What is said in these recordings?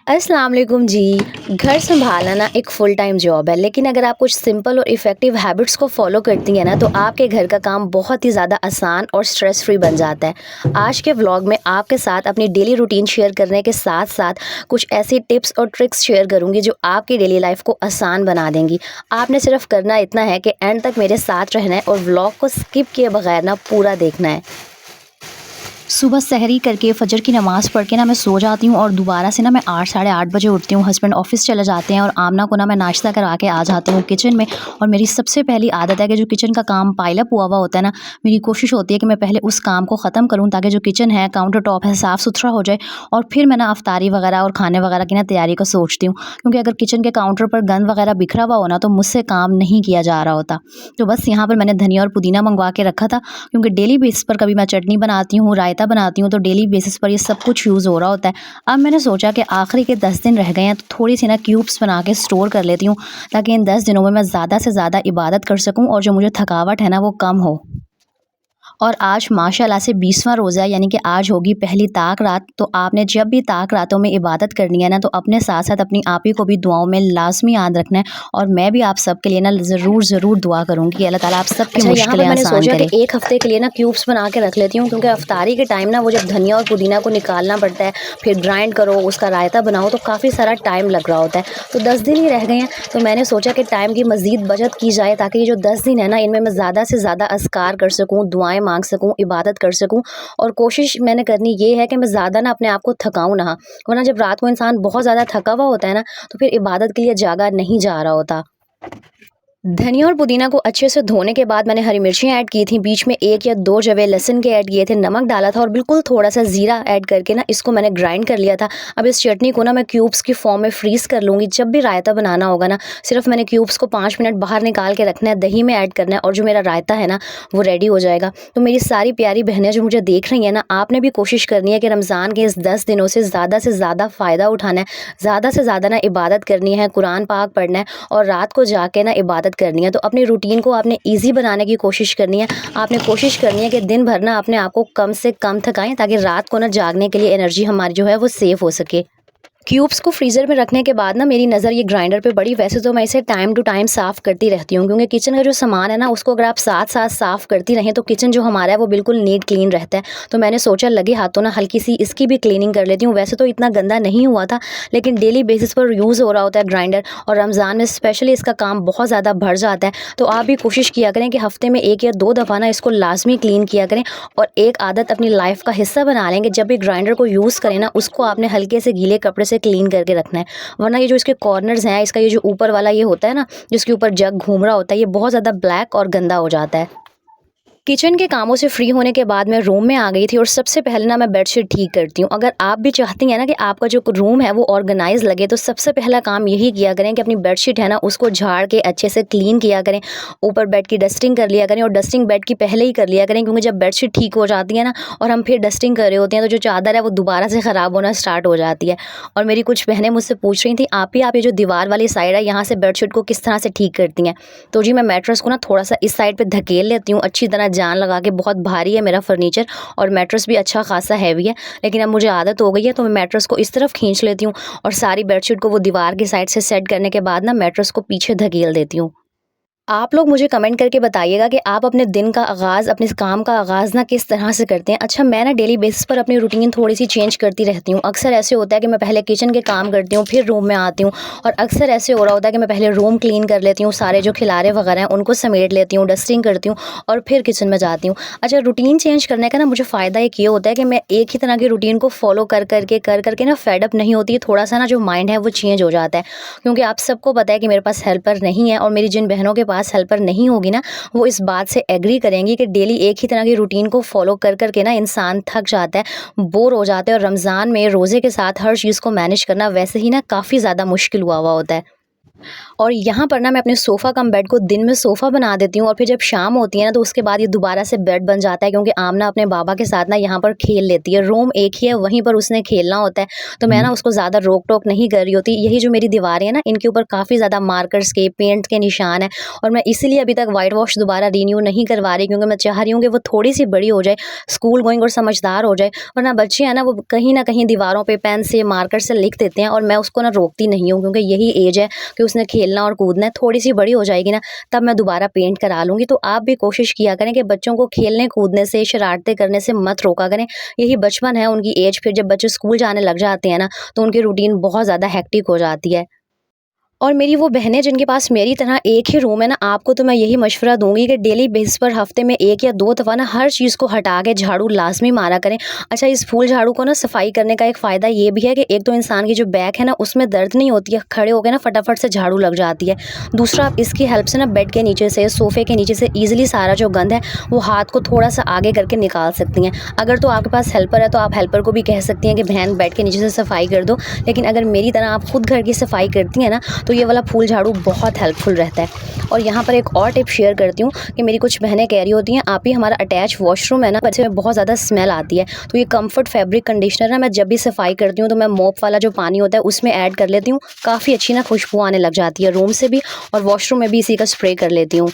अस्सलाम वालेकुम जी। घर सँभालना ना एक फ़ुल टाइम जॉब है, लेकिन अगर आप कुछ सिंपल और इफ़ेक्टिव हैबिट्स को फ़ॉलो करती हैं ना, तो आपके घर का काम बहुत ही ज़्यादा आसान और स्ट्रेस फ्री बन जाता है। आज के व्लॉग में आपके साथ अपनी डेली रूटीन शेयर करने के साथ-साथ कुछ ऐसी टिप्स और ट्रिक्स शेयर करूँगी जो आपकी डेली लाइफ़ को आसान बना देंगी। आपने सिर्फ़ करना इतना है कि एंड तक मेरे साथ रहना है और व्लॉग को स्किप किए बगैर ना पूरा देखना है। सुबह सहरी करके फ़जर की नमाज़ पढ़ के ना मैं सो जाती हूँ और दोबारा से ना मैं 8 साढ़े 8 बजे उठती हूँ। हस्बैंड ऑफ़िस चले जाते हैं और आमना को ना मैं नाश्ता करा के आ जाती हूँ किचन में। और मेरी सबसे पहली आदत है कि जो किचन का काम पाइल अप हुआ होता है ना, मेरी कोशिश होती है कि मैं पहले उस काम को ख़त्म करूँ ताकि जो किचन है, काउंटर टॉप है, साफ़-सुथरा हो जाए। और फिर मैं ना अफ्तारी वग़ैरह और खाने वग़ैरह की ना तैयारी का सोचती हूँ। क्योंकि अगर किचन के काउंटर पर गंद वग़ैरह बिखरा हुआ हो ना, तो मुझसे काम नहीं किया जा रहा होता। तो बस यहाँ पर मैंने धनिया और पुदीना मँगवा के रखा था, क्योंकि डेली बेसिस पर कभी मैं चटनी बनाती हूँ, रायता बनाती हूँ, तो डेली बेसिस पर ये सब कुछ यूज़ हो रहा होता है। अब मैंने सोचा कि आखिरी के 10 दिन रह गए हैं, तो थोड़ी-सी ना क्यूब्स बना के स्टोर कर लेती हूँ, ताकि इन 10 दिनों में मैं ज़्यादा से ज़्यादा इबादत कर सकूँ और जो मुझे थकावट है ना, वो कम हो। और आज माशाल्लाह से 20वां रोज़ा है, यानी कि आज होगी पहली ताक रात। तो आपने जब भी ताक रातों में इबादत करनी है ना, तो अपने साथ-साथ अपनी आप ही को भी दुआओं में लाज़मी याद रखना है। और मैं भी आप सबके लिए ना ज़रूर दुआ करूँगी कि अल्लाह ताला आप सबकी अच्छा, यहाँ पर मुश्किलें मैंने आसान सोचा कि करे। 1 हफ़्ते के लिए ना क्यूब्स बना के रख लेती हूँ, क्योंकि अफ्तारी के टाइम ना वो जब धनिया और पुदीना को निकालना पड़ता है, फिर ग्राइंड करो, उसका रायता बनाओ, तो काफ़ी सारा टाइम लग रहा होता है। तो 10 दिन ही रह गए हैं, तो मैंने सोचा कि टाइम की मज़ीद बचत की जाए, ताकि ये जो 10 दिन है ना, इनमें मैं ज़्यादा से ज़्यादा अज़कार कर सकूँ, दुआएँ माँग सकूँ, इबादत कर सकूँ। और कोशिश मैंने करनी ये है कि मैं ज़्यादा ना अपने आप को थकाऊँ ना। वरना जब रात को इंसान बहुत ज़्यादा थका हुआ होता है ना, तो फिर इबादत के लिए जागा नहीं जा रहा होता। धनिया और पुदीना को अच्छे से धोने के बाद मैंने हरी मिर्चियाँ ऐड की थी, बीच में 1 या 2 जवे लहसुन के ऐड किए थे, नमक डाला था और बिल्कुल थोड़ा-सा ज़ीरा ऐड करके ना इसको मैंने ग्राइंड कर लिया था। अब इस चटनी को ना मैं क्यूब्स की फॉर्म में फ्रीज़ कर लूँगी। जब भी रायता बनाना होगा ना, सिर्फ़ मैंने क्यूब्स को 5 मिनट बाहर निकाल के रखना है, दही में ऐड करना है और जो मेरा रायता है ना, वो रेडी हो जाएगा। तो मेरी सारी प्यारी बहनें जो मुझे देख रही हैं ना, आपने भी कोशिश करनी है कि रमज़ान के इस 10 दिनों से ज़्यादा फ़ायदा उठाना है, ज़्यादा से ज़्यादा ना इबादत करनी है, कुरान पाक पढ़ना है और रात को जाके ना इबादत करनी है। तो अपनी रूटीन को आपने ईज़ी बनाने की कोशिश करनी है। आपने कोशिश करनी है कि दिन भर ना अपने आप को कम से कम थकाएँ, ताकि रात को ना जागने के लिए एनर्जी हमारी जो है वो सेव हो सके। क्यूब्स को फ्रीज़र में रखने के बाद ना मेरी नज़र ये ग्राइंडर पे पड़ी। वैसे तो मैं इसे टाइम टू टाइम साफ़ करती रहती हूँ, क्योंकि किचन का जो सामान है ना, उसको अगर आप साथ-साथ साफ़ करती रहें, तो किचन जो हमारा है वो बिल्कुल नीट क्लीन रहता है। तो मैंने सोचा लगे हाथों ना हल्की सी इसकी भी क्लीनिंग कर लेती हूँ। वैसे तो इतना गंदा नहीं हुआ था, लेकिन डेली बेसिस पर यूज़ हो रहा होता है ग्राइंडर, और रमज़ान में स्पेशली इसका काम बहुत ज़्यादा बढ़ जाता है। तो आप भी कोशिश किया करें कि हफ़्ते में 1 या 2 दफ़ा ना इसको लाज़मी क्लीन किया करें। और एक आदत अपनी लाइफ़ का हिस्सा बना लें कि जब भी ग्राइंडर को यूज़ करें ना, उसको आपने हल्के से गीले कपड़े से क्लीन करके रखना है। वरना ये जो इसके कॉर्नर्स हैं, इसका ये जो ऊपर वाला ये होता है ना, जिसके ऊपर जग घूम रहा होता है, ये बहुत ज़्यादा ब्लैक और गंदा हो जाता है। किचन के कामों से फ्री होने के बाद मैं रूम में आ गई थी और सबसे पहले ना मैं बेडशीट ठीक करती हूँ। अगर आप भी चाहती हैं ना कि आपका जो रूम है वो ऑर्गेनाइज लगे, तो सबसे पहला काम यही किया करें कि अपनी बेडशीट है ना, उसको झाड़ के अच्छे से क्लीन किया करें। ऊपर बेड की डस्टिंग कर लिया करें, और डस्टिंग बेड की पहले ही कर लिया करें, क्योंकि जब बेडशीट ठीक हो जाती है ना और हम फिर डस्टिंग कर रहे होते हैं, तो जो चादर है वो दोबारा से ख़राब होना स्टार्ट हो जाती है। और मेरी कुछ बहनें मुझसे पूछ रही थी, आप ये जो दीवार वाली साइड है, यहाँ से बेडशीट को किस तरह से ठीक करती हैं। तो जी, मैं मैट्रेस को ना थोड़ा सा इस साइड पर धकेल लेती हूँ अच्छी तरह जान लगा के। बहुत भारी है मेरा फर्नीचर, और मैट्रेस भी अच्छा खासा हैवी है, लेकिन अब मुझे आदत हो गई है, तो मैं मैट्रेस को इस तरफ खींच लेती हूँ और सारी बेडशीट को वो दीवार की साइड से सेट करने के बाद ना मैट्रेस को पीछे धकेल देती हूँ। आप लोग मुझे कमेंट करके बताइएगा कि आप अपने दिन का आगाज़, अपने इस काम का आगाज़ ना किस तरह से करते हैं। अच्छा, मैं ना डेली बेसिस पर अपनी रूटीन थोड़ी-सी चेंज करती रहती हूँ। अक्सर ऐसे होता है कि मैं पहले किचन के काम करती हूँ, फिर रूम में आती हूँ, और अक्सर ऐसे हो रहा होता है कि मैं पहले रूम क्लीन कर लेती हूँ, सारे जो खिलारे वगैरह हैं उनको समेट लेती हूँ, डस्टिंग करती हूँ और फिर किचन में जाती हूँ। अच्छा, रूटीन चेंज करने का ना मुझे फ़ायदा एक ये होता है कि मैं एक ही तरह की रूटीन को फ़ॉलो कर कर के ना फेड अप नहीं होती। थोड़ा-सा ना जो माइंड है वो चेंज हो जाता है, क्योंकि आप सबको पता है कि मेरे पास हेल्पर नहीं है, और मेरी जिन बहनों के पास हेल्पर नहीं होगी ना, वो इस बात से एग्री करेंगी कि डेली एक ही तरह की रूटीन को फॉलो कर के ना इंसान थक जाता है, बोर हो जाता है, और रमज़ान में रोज़े के साथ हर चीज़ को मैनेज करना वैसे ही ना काफ़ी ज़्यादा मुश्किल हुआ होता है। और यहाँ पर ना मैं अपने सोफ़ा कम बेड को दिन में सोफ़ा बना देती हूँ और फिर जब शाम होती है ना तो उसके बाद ये दोबारा से बेड बन जाता है, क्योंकि आमना अपने बाबा के साथ ना यहाँ पर खेल लेती है। रूम एक ही है, वहीं पर उसने खेलना होता है, तो मैं हुँ, ना उसको ज़्यादा रोक-टोक नहीं कर रही होती। यही जो मेरी दीवारें हैं ना, इनके ऊपर काफ़ी ज़्यादा मार्कर्स के, पेंट के निशान हैं और मैं इसीलिए अभी तक व्हाइट वॉश दोबारा रिन्यू नहीं करवा रही, क्योंकि मैं चाह रही हूँ कि वो थोड़ी-सी बड़ी हो जाए, स्कूल गोइंग और समझदार हो जाए। वरना बच्चे हैं ना, वो कहीं न कहीं दीवारों पे पेन से, मार्कर से लिख देते हैं और मैं उसको ना रोकती नहीं हूँ, क्योंकि यही एज है कि उसने खेलना और कूदना है। थोड़ी-सी बड़ी हो जाएगी ना, तब मैं दोबारा पेंट करा लूँगी। तो आप भी कोशिश किया करें कि बच्चों को खेलने कूदने से, शरारतें करने से मत रोका करें। यही बचपन है, उनकी एज, फिर जब बच्चे स्कूल जाने लग जाते हैं ना, तो उनकी रूटीन बहुत ज़्यादा हेक्टिक हो जाती है। और मेरी वो बहनें जिनके पास मेरी तरह एक ही रूम है ना, आपको तो मैं यही मशवरा दूँगी कि डेली बेसिस पर हफ़्ते में 1 या 2 दफ़ा ना हर चीज़ को हटा के झाड़ू लाज़मी मारा करें। अच्छा, इस फूल झाड़ू को ना सफाई करने का एक फ़ायदा ये भी है कि एक तो इंसान की जो बैक है ना, उसमें दर्द नहीं होती है, खड़े हो के ना फटाफट से झाड़ू लग जाती है। दूसरा, आप इसकी हेल्प से ना बेड के नीचे से, सोफ़े के नीचे से ईज़िली सारा जो गंद है, वो हाथ को थोड़ा-सा आगे करके निकाल सकती हैं। अगर तो आपके पास हेल्पर है, तो आप हेल्पर को भी कह सकती हैं कि बहन बेड के नीचे से सफाई कर दो। लेकिन अगर मेरी तरह आप खुद घर की सफाई करती हैं ना, तो ये वाला फूल झाड़ू बहुत हेल्पफुल रहता है। और यहाँ पर एक और टिप शेयर करती हूँ कि मेरी कुछ बहनें कह रही होती हैं, आप ही हमारा अटैच वॉशरूम है ना, बच्चे में बहुत ज़्यादा स्मेल आती है। तो ये कम्फर्ट फैब्रिक कंडीशनर ना, मैं जब भी सफाई करती हूँ तो मैं मोप वाला जो पानी होता है उसमें ऐड कर लेती हूँ। काफ़ी अच्छी ना खुशबू आने लग जाती है रूम से भी, और वॉशरूम में भी इसी का स्प्रे कर लेती हूँ।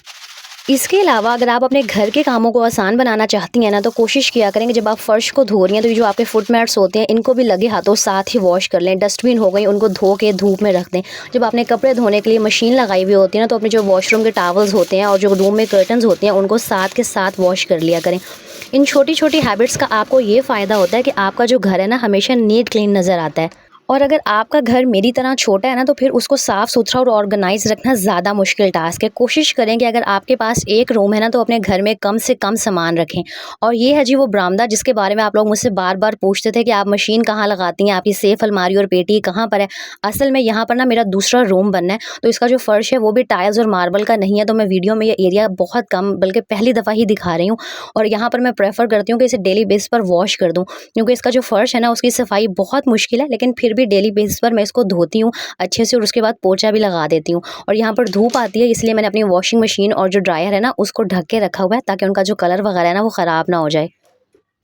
इसके अलावा अगर आप अपने घर के कामों को आसान बनाना चाहती हैं ना, तो कोशिश किया करें कि जब आप फर्श को धो रही हैं तो ये जो आपके फुट मैट्स होते हैं, इनको भी लगे हाथों साथ ही वॉश कर लें। डस्टबिन हो गई, उनको धो के धूप में रख दें। जब आपने कपड़े धोने के लिए मशीन लगाई हुई होती है ना, तो अपने जो वॉशरूम के टॉवल्स होते हैं और जो रूम में कर्टन्स होते हैं, उनको साथ के साथ वॉश कर लिया करें। इन छोटी-छोटी हैबिट्स का आपको ये फ़ायदा होता है कि आपका जो घर है ना, हमेशा नीट क्लीन नज़र आता है। और अगर आपका घर मेरी तरह छोटा है ना, तो फिर उसको साफ़-सुथरा और ऑर्गेनाइज़ रखना ज़्यादा मुश्किल टास्क है। कोशिश करें कि अगर आपके पास एक रूम है ना, तो अपने घर में कम से कम सामान रखें। और ये है जी वो बरामदा जिसके बारे में आप लोग मुझसे बार-बार पूछते थे कि आप मशीन कहाँ लगाती हैं, आपकी सेफ अलमारी और पेटी कहाँ पर है। असल में यहाँ पर ना मेरा दूसरा रूम बनना है, तो इसका जो फ़र्श है वो भी टाइल्स और मार्बल का नहीं है, तो मैं वीडियो में ये एरिया बहुत कम, बल्कि पहली दफ़ा ही दिखा रही हूँ। और यहाँ पर मैं प्रेफ़र करती हूँ कि इसे डेली बेस पर वॉश कर दूँ, क्योंकि इसका जो फ़र्श है ना, उसकी सफाई बहुत मुश्किल है, लेकिन फिर भी डेली बेसिस पर मैं इसको धोती हूँ अच्छे से और उसके बाद पोंछा भी लगा देती हूँ। और यहाँ पर धूप आती है, इसलिए मैंने अपनी वॉशिंग मशीन और जो ड्रायर है ना, उसको ढक के रखा हुआ है, ताकि उनका जो कलर वगैरह है ना, वो ख़राब ना हो जाए।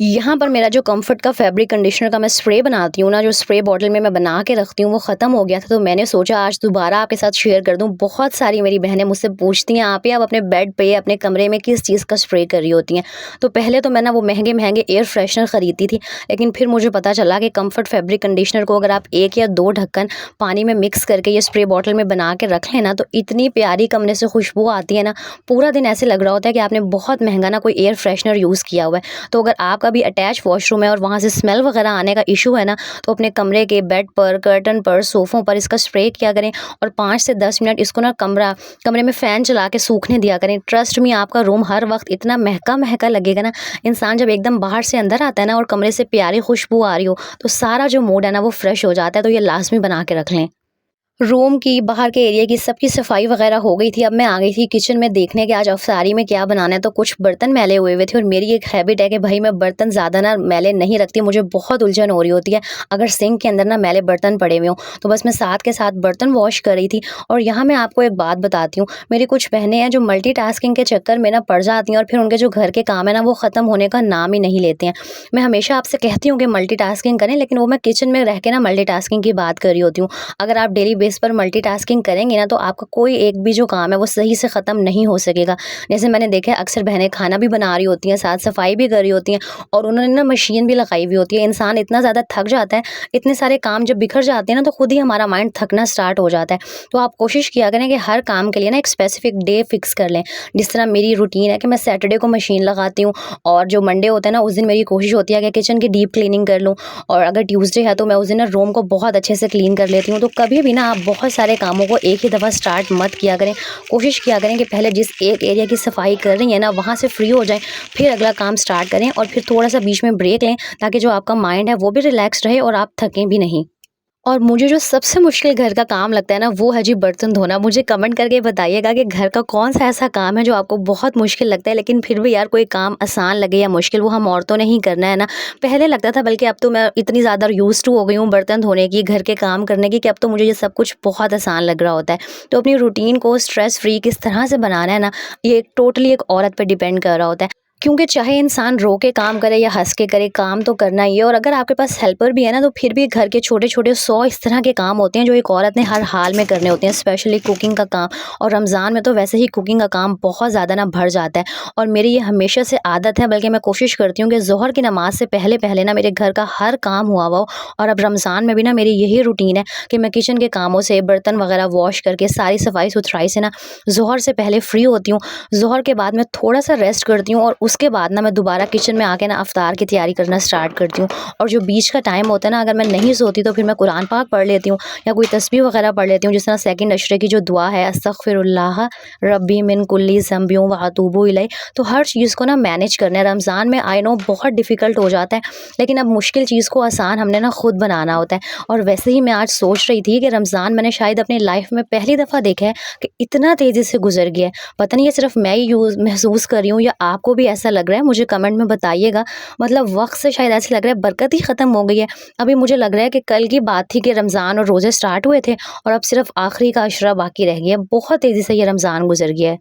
यहाँ पर मेरा जो कम्फर्ट का फैब्रिक कंडीशनर का मैं स्प्रे बनाती हूँ ना, जो स्प्रे बॉटल में मैं बना के रखती हूँ, वो ख़त्म हो गया था, तो मैंने सोचा आज दोबारा आपके साथ शेयर कर दूँ। बहुत सारी मेरी बहनें मुझसे पूछती हैं, आप ही आप अपने बेड पे, अपने कमरे में किस चीज़ का स्प्रे कर रही होती हैं। तो पहले तो मैं ना वो महंगे-महंगे एयर फ्रेशनर खरीदती थी, लेकिन फिर मुझे पता चला कि कम्फर्ट फैब्रिक कंडीशनर को अगर आप 1 या 2 ढक्कन पानी में मिक्स करके ये स्प्रे बॉटल में बना के रख लें ना, तो इतनी प्यारी कमरे से खुशबू आती है ना, पूरा दिन ऐसे लग रहा होता है कि आपने बहुत महँगा ना कोई एयर फ्रेशनर यूज़ किया हुआ है। तो अगर आपका भी अटैच वॉशरूम है और वहाँ से स्मेल वगैरह आने का इशू है ना, तो अपने कमरे के बेड पर, कर्टन पर, सोफ़ों पर इसका स्प्रे किया करें और 5 से 10 मिनट इसको ना कमरे में फ़ैन चला के सूखने दिया करें। ट्रस्ट मी, आपका रूम हर वक़्त इतना महका-महका लगेगा ना, इंसान जब एकदम बाहर से अंदर आता है ना और कमरे से प्यारी खुशबू आ रही हो, तो सारा जो मूड है ना वो फ्रेश हो जाता है। तो ये लाज़मी बना के रख लें। रूम की, बाहर के एरिया की सबकी सफाई वगैरह हो गई थी। अब मैं आ गई थी किचन में देखने कि आज अफ़्तारी में क्या बनाना है, तो कुछ बर्तन मैले हुए हुए थे और मेरी एक हैबिट है कि भई मैं बर्तन ज़्यादा ना मैले नहीं रखती, मुझे बहुत उलझन हो रही होती है अगर सिंक के अंदर ना मैले बर्तन पड़े हुए हों। तो बस मैं साथ के साथ बर्तन वॉश कर रही थी। और यहाँ मैं आपको एक बात बताती हूँ, मेरी कुछ बहनें हैं जो मल्टीटास्किंग के चक्कर में ना पड़ जाती हैं और फिर उनके जो घर के काम है ना वो ख़त्म होने का नाम ही नहीं लेते हैं। मैं हमेशा आपसे कहती हूँ कि मल्टीटास्किंग करें, लेकिन वो मैं किचन में रह के ना मल्टीटास्किंग की बात कर रही होती हूँ। अगर आप डेली बेस पर मल्टीटास्किंग करेंगे ना, तो आपका कोई एक भी जो काम है वो सही से ख़त्म नहीं हो सकेगा। जैसे मैंने देखा है अक्सर बहनें खाना भी बना रही होती हैं, साथ सफाई भी कर रही होती हैं और उन्होंने ना मशीन भी लगाई हुई होती है। इंसान इतना ज़्यादा थक जाता है, इतने सारे काम जब बिखर जाते हैं ना, तो खुद ही हमारा माइंड थकना स्टार्ट हो जाता है। तो आप कोशिश किया करें कि हर काम के लिए ना एक स्पेसिफिक डे फिक्स कर लें। जिस तरह मेरी रूटीन है कि मैं सैटरडे को मशीन लगाती हूँ और जो मंडे होता है ना, उस दिन मेरी कोशिश होती है कि किचन की डीप क्लीनिंग कर लूँ, और अगर ट्यूसडे है तो मैं उस दिन ना रूम को बहुत अच्छे से क्लीन कर लेती हूँ। तो कभी भी ना आप बहुत सारे कामों को एक ही दफ़ा स्टार्ट मत किया करें। कोशिश किया करें कि पहले जिस एक एरिया की सफाई कर रही हैं ना, वहाँ से फ्री हो जाएँ, फिर अगला काम स्टार्ट करें और फिर थोड़ा-सा बीच में ब्रेक लें, ताकि जो आपका माइंड है वो भी रिलैक्स रहे और आप थकें भी नहीं। और मुझे जो सबसे मुश्किल घर का काम लगता है ना, वो है जी बर्तन धोना। मुझे कमेंट करके बताइएगा कि घर का कौन-सा ऐसा काम है जो आपको बहुत मुश्किल लगता है, लेकिन फिर भी यार कोई काम आसान लगे या मुश्किल, वो हम औरतों ने ही करना है ना। पहले लगता था, बल्कि अब तो मैं इतनी ज़्यादा यूज़्ड टू हो गई हूँ बर्तन धोने की, घर के काम करने की, कि अब तो मुझे ये सब कुछ बहुत आसान लग रहा होता है। तो अपनी रूटीन को स्ट्रेस फ्री किस तरह से बनाना है ना, ये टोटली एक औरत पे डिपेंड कर रहा होता है। क्योंकि चाहे इंसान रो के काम करे या हँस के करे, काम तो करना ही है। और अगर आपके पास हेल्पर भी है ना, तो फिर भी घर के छोटे-छोटे 100 इस तरह के काम होते हैं जो एक औरत ने हर हाल में करने होते हैं, स्पेशली कुकिंग का काम। और रमज़ान में तो वैसे ही कुकिंग का काम बहुत ज़्यादा ना बढ़ जाता है। और मेरी ये हमेशा से आदत है, बल्कि मैं कोशिश करती हूँ कि ज़ोहर की नमाज़ से पहले-पहले ना मेरे घर का हर काम हुआ हुआ हो। और अब रमज़ान में भी ना मेरी यही रूटीन है कि मैं किचन के कामों से, बर्तन वगैरह वॉश करके, सारी सफाई-सुथराई से ना ज़ोहर से पहले फ्री होती हूँ। ज़ोहर के बाद मैं थोड़ा-सा रेस्ट करती हूँ, और उसके बाद ना मैं दोबारा किचन में आके ना इफ्तार की तैयारी करना स्टार्ट करती हूँ। और जो बीच का टाइम होता है ना, अगर मैं नहीं सोती तो फिर मैं कुरान पाक पढ़ लेती हूँ, या कोई तस्बीह वगैरह पढ़ लेती हूँ, जिस तरह सेकंड अशरे की जो दुआ है, अस्तगफिरुल्लाह रब्बी मिन कुल्ली ज़ंबियों व अतूबु इलैह। तो हर चीज़ को ना मैनेज करना है। रमज़ान में आई नो बहुत डिफ़िकल्ट हो जाता है, लेकिन अब मुश्किल चीज़ को आसान हमने ना खुद बनाना होता है। और वैसे ही मैं आज सोच रही थी कि रमज़ान मैंने शायद अपनी लाइफ में पहली दफ़ा देखा है कि इतना तेज़ी से गुजर गया है। पता नहीं ये सिर्फ मैं ही यूज़ महसूस कर रही हूँ, या आपको भी ऐसा लग रहा है, मुझे कमेंट में बताइएगा। मतलब वक़्त से शायद ऐसे लग रहा है बरकत ही ख़त्म हो गई है। अभी मुझे लग रहा है कि कल की बात थी कि रमज़ान और रोज़े स्टार्ट हुए थे, और अब सिर्फ़ आखिरी का अशरा बाकी रह गया है। बहुत तेज़ी से ये रमज़ान गुज़र गया है।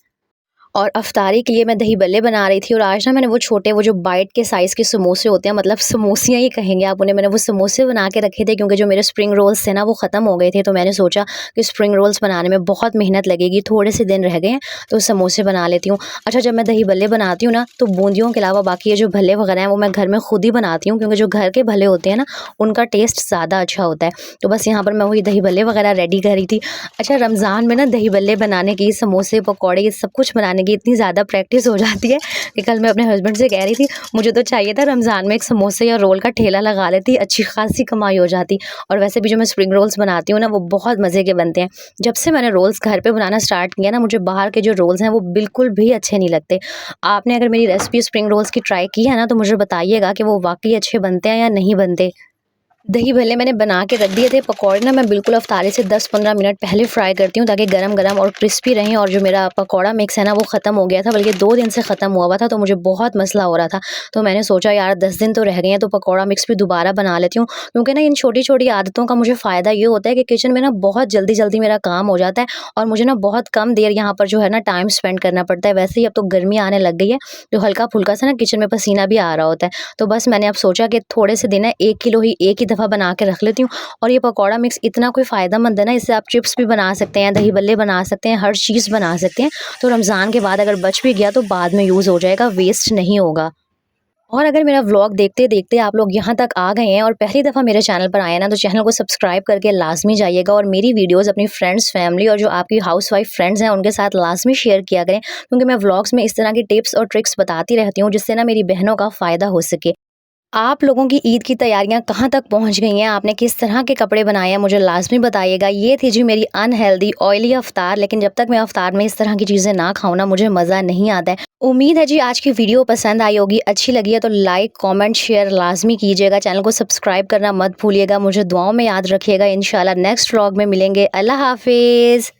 और अफ्तारी के लिए मैं दही बल्ले बना रही थी, और आज ना मैंने वो छोटे, वो जो बाइट के साइज़ के समोसे होते हैं, मतलब समोसियाँ ही कहेंगे आप उन्हें, मैंने वो समोसे बना के रखे थे, क्योंकि जो मेरे स्प्रिंग रोल्स थे ना वो ख़त्म हो गए थे। तो मैंने सोचा कि स्प्रिंग रोल्स बनाने में बहुत मेहनत लगेगी, थोड़े से दिन रह गए हैं, तो समोसे बना लेती हूँ। अच्छा, जब मैं दही बल्ले बनाती हूँ ना, तो बूंदियों के अलावा बाकी ये जो भल्ले वगैरह हैं वो मैं घर में खुद ही बनाती हूँ, क्योंकि जो घर के भल्ले होते हैं ना, उनका टेस्ट ज़्यादा अच्छा होता है। तो बस यहाँ पर मैं वही दही बल्ले वगैरह रेडी कर रही थी। अच्छा, रमज़ान में ना दही बल्ले बनाने की, समोसे, पकौड़े, ये सब कुछ बनाने की इतनी ज़्यादा प्रैक्टिस हो जाती है कि कल मैं अपने हस्बैंड से कह रही थी, मुझे तो चाहिए था रमज़ान में एक समोसे या रोल का ठेला लगा लेती, अच्छी खासी कमाई हो जाती। और वैसे भी जो मैं स्प्रिंग रोल्स बनाती हूँ ना, वो बहुत मज़े के बनते हैं। जब से मैंने रोल्स घर पे बनाना स्टार्ट किया ना, मुझे बाहर के जो रोल्स हैं वो बिल्कुल भी अच्छे नहीं लगते। आपने अगर मेरी रेसिपी स्प्रिंग रोल्स की ट्राई की है ना, तो मुझे बताइएगा कि वो वाक़ई अच्छे बनते हैं या नहीं बनते। दही भल्ले मैंने बना के रख दिए थे। पकौड़े ना मैं बिल्कुल अफ्तारी से 10-15 मिनट पहले फ्राई करती हूँ, ताकि गरम-गरम और क्रिस्पी रहें। और जो मेरा पकौड़ा मिक्स है ना, वो ख़त्म हो गया था, बल्कि 2 दिन से ख़त्म हुआ हुआ था, तो मुझे बहुत मसला हो रहा था। तो मैंने सोचा यार 10 दिन तो रह गए हैं, तो पकौड़ा मिक्स भी दोबारा बना लेती हूँ। क्योंकि ना इन छोटी-छोटी आदतों का मुझे फ़ायदा ये होता है कि किचन में ना बहुत जल्दी-जल्दी मेरा काम हो जाता है, और मुझे ना बहुत कम देर यहाँ पर जो है ना टाइम स्पेंड करना पड़ता है। वैसे ही अब तो गर्मी आने लग गई है, तो हल्का-फुल्का सा ना किचन में पसीना भी आ रहा होता है। तो बस मैंने अब सोचा कि थोड़े से दिन है, 1 किलो ही एक ही दफ़ा बना के रख लेती हूँ। और ये पकौड़ा मिक्स इतना कोई फ़ायदेमंद है ना, इससे आप चिप्स भी बना सकते हैं, दही बल्ले बना सकते हैं, हर चीज़ बना सकते हैं। तो रमज़ान के बाद अगर बच भी गया तो बाद में यूज़ हो जाएगा, वेस्ट नहीं होगा। और अगर मेरा व्लॉग देखते-देखते आप लोग यहाँ तक आ गए हैं और पहली दफ़ा मेरे चैनल पर आए हैं ना, तो चैनल को सब्सक्राइब करके लाज़मी जाइएगा, और मेरी वीडियोज़ अपनी फ्रेंड्स, फैमिली और जो आपकी हाउसवाइफ़ फ्रेंड्स हैं उनके साथ लाज़मी शेयर किया करें, क्योंकि मैं व्लॉग्स में इस तरह की टिप्स और ट्रिक्स बताती रहती हूँ, जिससे ना मेरी बहनों का फ़ायदा हो सके। आप लोगों की ईद की तैयारियां कहाँ तक पहुँच गई हैं? आपने किस तरह के कपड़े बनाए हैं? मुझे लाज़मी बताइएगा। ये थी जी मेरी अनहेल्दी ऑयली अफ्तार, लेकिन जब तक मैं अफ्तार में इस तरह की चीज़ें ना खाऊँ ना, मुझे मज़ा नहीं आता है। उम्मीद है जी आज की वीडियो पसंद आई होगी, अच्छी लगी है तो लाइक, कमेंट, शेयर लाज़मी कीजिएगा। चैनल को सब्सक्राइब करना मत भूलिएगा। मुझे दुआओं में याद रखिएगा। इंशाल्लाह नेक्स्ट व्लॉग में मिलेंगे। अल्लाह हाफ़िज़।